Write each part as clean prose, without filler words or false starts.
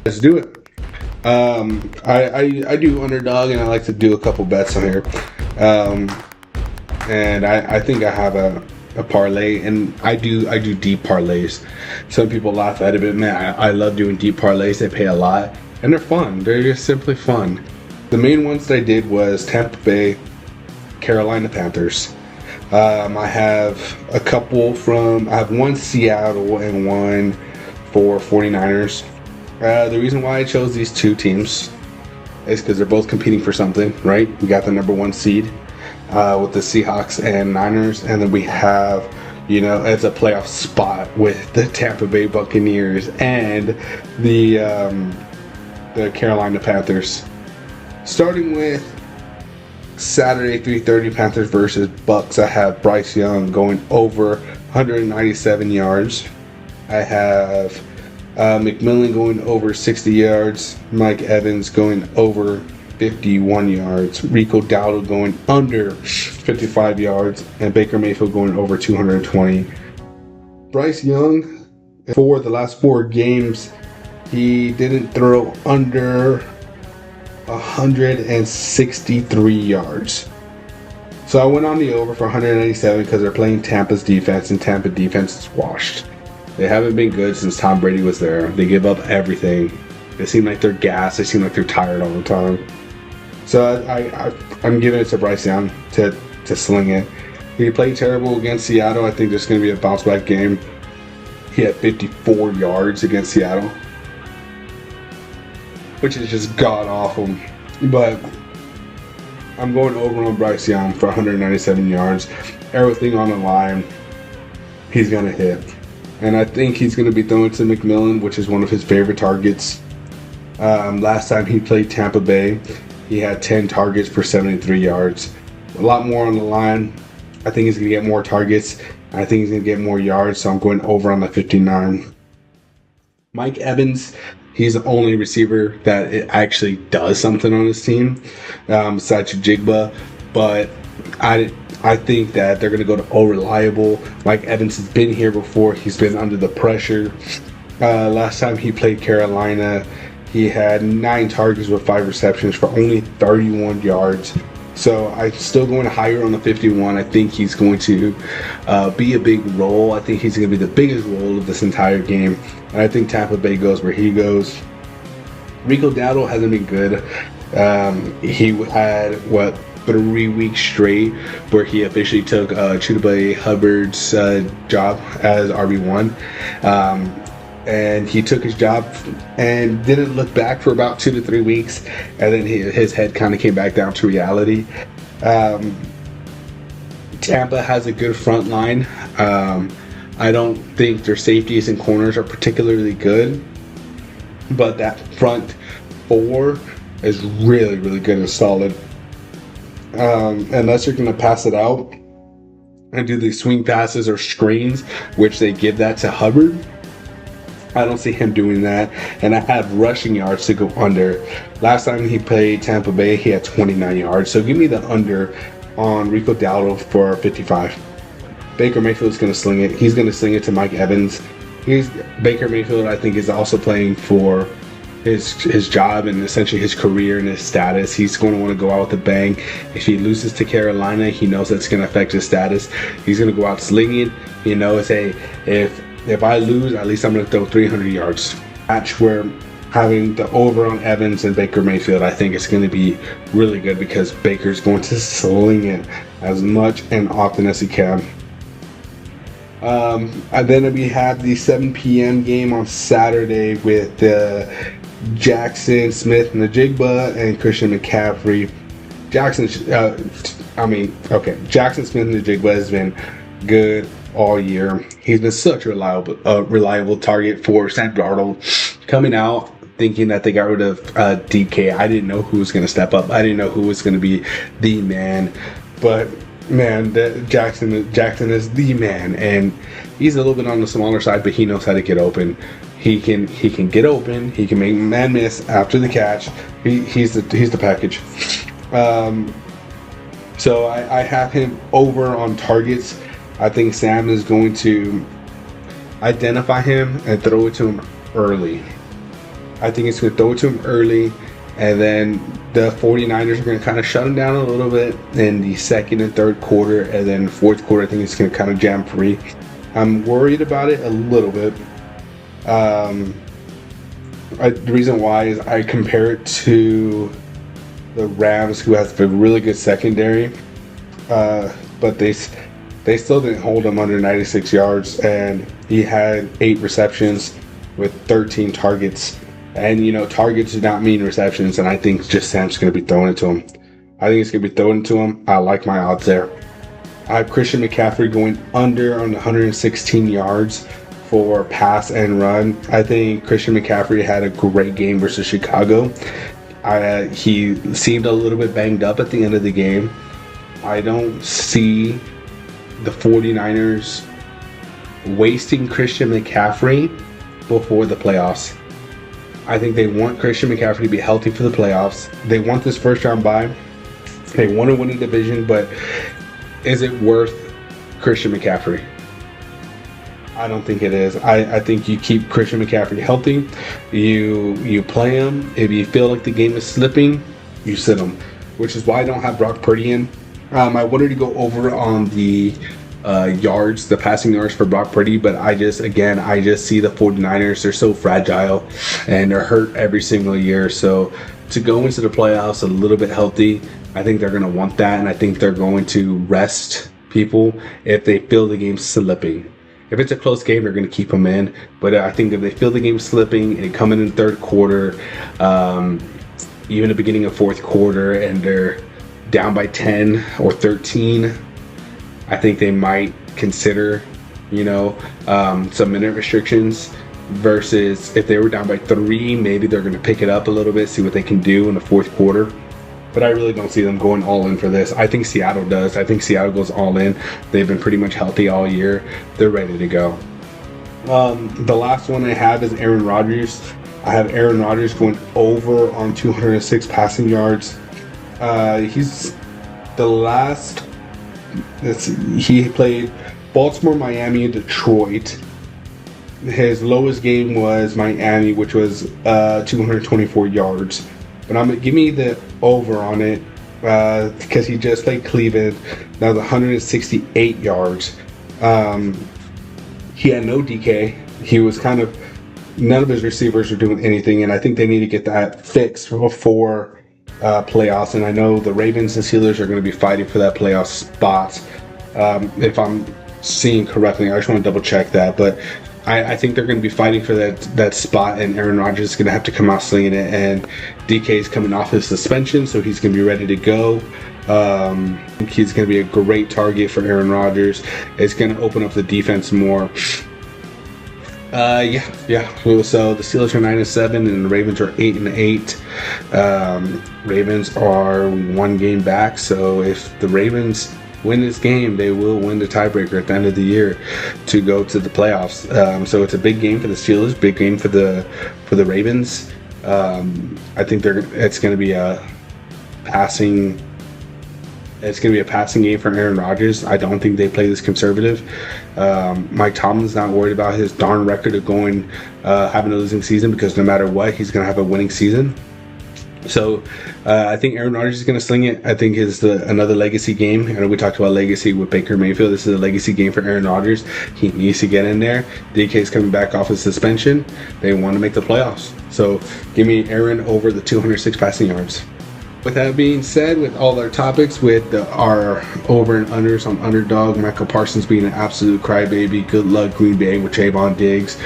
Let's do it. I do Underdog, and I like to do a couple bets on here. Um, and I think I have a parlay, and I do deep parlays. Some people laugh at it, but man, I love doing deep parlays. They pay a lot, and they're fun. They're just simply fun. The main ones that I did was Tampa Bay, Carolina Panthers. I have I have one Seattle and one for 49ers. The reason why I chose these two teams is because they're both competing for something, right? We got the number one seed with the Seahawks and Niners, and then we have, it's a playoff spot with the Tampa Bay Buccaneers and the Carolina Panthers. Starting with Saturday 3:30 Panthers versus Bucks, I have Bryce Young going over 197 yards. I have McMillan going over 60 yards, Mike Evans going over 51 yards, Rico Dowdle going under 55 yards, and Baker Mayfield going over 220. Bryce Young, for the last 4 games, he didn't throw under 163 yards. So I went on the over for 197 because they're playing Tampa's defense, and Tampa defense is washed. They haven't been good since Tom Brady was there. They give up everything. They seem like they're gassed. They seem like they're tired all the time. So I'm giving it to Bryce Young to sling it. He played terrible against Seattle. I think there's going to be a bounce back game. He had 54 yards against Seattle, which is just god awful. But I'm going over on Bryce Young for 197 yards. Everything on the line, he's going to hit. And I think he's going to be throwing to McMillan, which is one of his favorite targets. Last time he played Tampa Bay, he had 10 targets for 73 yards. A lot more on the line. I think he's going to get more targets. I think he's going to get more yards, so I'm going over on the 59. Mike Evans, he's the only receiver that it actually does something on his team, besides Jigba. But I think that they're going to go to all reliable. Mike Evans has been here before. He's been under the pressure. Last time he played Carolina, he had 9 targets with 5 receptions for only 31 yards. So I'm still going higher on the 51. I think he's going to be a big role. I think he's going to be the biggest role of this entire game. And I think Tampa Bay goes where he goes. Rico Dowdle hasn't been good. He had, 3 weeks straight where he officially took Chuba Hubbard's job as RB1. And he took his job and didn't look back for about 2 to 3 weeks, and then his head kind of came back down to reality. Tampa has a good front line. I don't think their safeties and corners are particularly good, but that front 4 is really, really good and solid. Unless you're going to pass it out and do these swing passes or screens, which they give that to Hubbard, I don't see him doing that. And I have rushing yards to go under. Last time he played Tampa Bay, he had 29 yards. So give me the under on Rico Dowdle for 55. Baker Mayfield's going to sling it. He's going to sling it to Mike Evans. Baker Mayfield, I think, is also playing for his job and essentially his career and his status. He's going to want to go out with a bang. If he loses to Carolina, he knows that's going to affect his status. He's going to go out slinging. He knows, hey, if I lose, at least I'm going to throw 300 yards. Match where having the over on Evans and Baker Mayfield, I think it's going to be really good because Baker's going to sling it as much and often as he can. And then we have the 7 p.m. game on Saturday with Jackson Smith and the Jigba and Christian McCaffrey. Jackson Smith and the Jigba has been good all year. He's been such a reliable target for Sam Darnold. Coming out thinking that they got rid of DK, I didn't know who was going to step up. I didn't know who was going to be the man. But man, Jackson is the man, and he's a little bit on the smaller side, but he knows how to get open. He can get open. He can make man miss after the catch. He's the package. So I have him over on targets. I think Sam is going to identify him and throw it to him early. I think it's going to throw it to him early, and then the 49ers are going to kind of shut him down a little bit in the second and third quarter, and then fourth quarter, I think it's going to kind of jam free. I'm worried about it a little bit. The reason why is I compare it to the Rams, who has a really good secondary, but they still didn't hold him under 96 yards, and he had 8 receptions with 13 targets. And, targets do not mean receptions, and I think just Sam's going to be throwing it to him. I think it's going to be thrown to him. I like my odds there. I have Christian McCaffrey going under on 116 yards for pass and run. I think Christian McCaffrey had a great game versus Chicago. He seemed a little bit banged up at the end of the game. I don't see the 49ers wasting Christian McCaffrey before the playoffs. I think they want Christian McCaffrey to be healthy for the playoffs. They want this first round bye. They want to win a division, but is it worth Christian McCaffrey? I don't think it is. I think you keep Christian McCaffrey healthy. You play him. If you feel like the game is slipping, you sit him, which is why I don't have Brock Purdy in. I wanted to go over on the yards, the passing yards for Brock Purdy, but I just see the 49ers. They're so fragile, and they're hurt every single year. So to go into the playoffs a little bit healthy, I think they're going to want that, and I think they're going to rest people if they feel the game slipping. If it's a close game, they're going to keep them in. But I think if they feel the game slipping and come in the third quarter, even the beginning of fourth quarter, and they're down by 10 or 13, I think they might consider, some minute restrictions. Versus if they were down by 3, maybe they're going to pick it up a little bit, see what they can do in the fourth quarter. But I really don't see them going all in for this. I think Seattle does. I think Seattle goes all in. They've been pretty much healthy all year. They're ready to go. The last one I have is Aaron Rodgers. I have Aaron Rodgers going over on 206 passing yards. He's the last. He played Baltimore, Miami, and Detroit. His lowest game was Miami, which was 224 yards. But give me the over on it because he just played Cleveland. That was 168 yards. He had no DK. He was none of his receivers were doing anything, and I think they need to get that fixed before playoffs. And I know the Ravens and Steelers are going to be fighting for that playoff spot. If I'm seeing correctly, I just want to double check that, but I think they're going to be fighting for that spot, and Aaron Rodgers is going to have to come out slinging it. And DK is coming off his suspension, so he's going to be ready to go. He's going to be a great target for Aaron Rodgers. It's going to open up the defense more. Yeah. So the Steelers are 9-7, and the Ravens are 8-8. Ravens are 1 game back, so if the Ravens win this game, they will win the tiebreaker at the end of the year to go to the playoffs. So it's a big game for the Steelers, big game for the Ravens. I think it's going to be a passing. It's going to be a passing game for Aaron Rodgers. I don't think they play this conservative. Mike Tomlin's not worried about his darn record of having a losing season, because no matter what, he's going to have a winning season. So I think Aaron Rodgers is going to sling it. I think it's another legacy game. I know we talked about legacy with Baker Mayfield. This is a legacy game for Aaron Rodgers. He needs to get in there. DK is coming back off his suspension. They want to make the playoffs. So give me Aaron over the 206 passing yards. With that being said, with all our topics, with our over and unders on Underdog, Michael Parsons being an absolute crybaby, good luck Green Bay with Trayvon Diggs.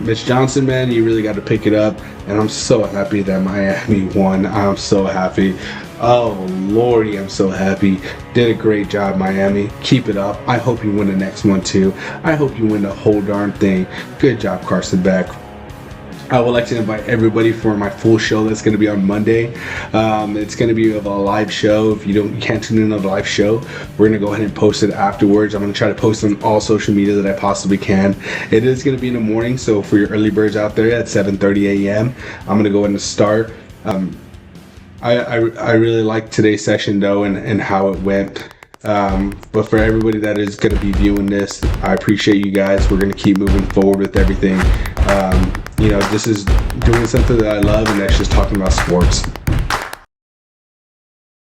Mitch Johnson, man, you really got to pick it up, and I'm so happy that Miami won. I'm so happy. Oh, Lordy, I'm so happy. Did a great job, Miami. Keep it up. I hope you win the next one, too. I hope you win the whole darn thing. Good job, Carson Beck. I would like to invite everybody for my full show that's going to be on Monday. It's going to be a live show. If you can't tune in on the live show, we're going to go ahead and post it afterwards. I'm going to try to post on all social media that I possibly can. It is going to be in the morning, so for your early birds out there at 7:30 a.m., I'm going to go ahead and start. I really liked today's session, though, and how it went. But for everybody that is going to be viewing this, I appreciate you guys. We're going to keep moving forward with everything. this is doing something that I love, and that's just talking about sports.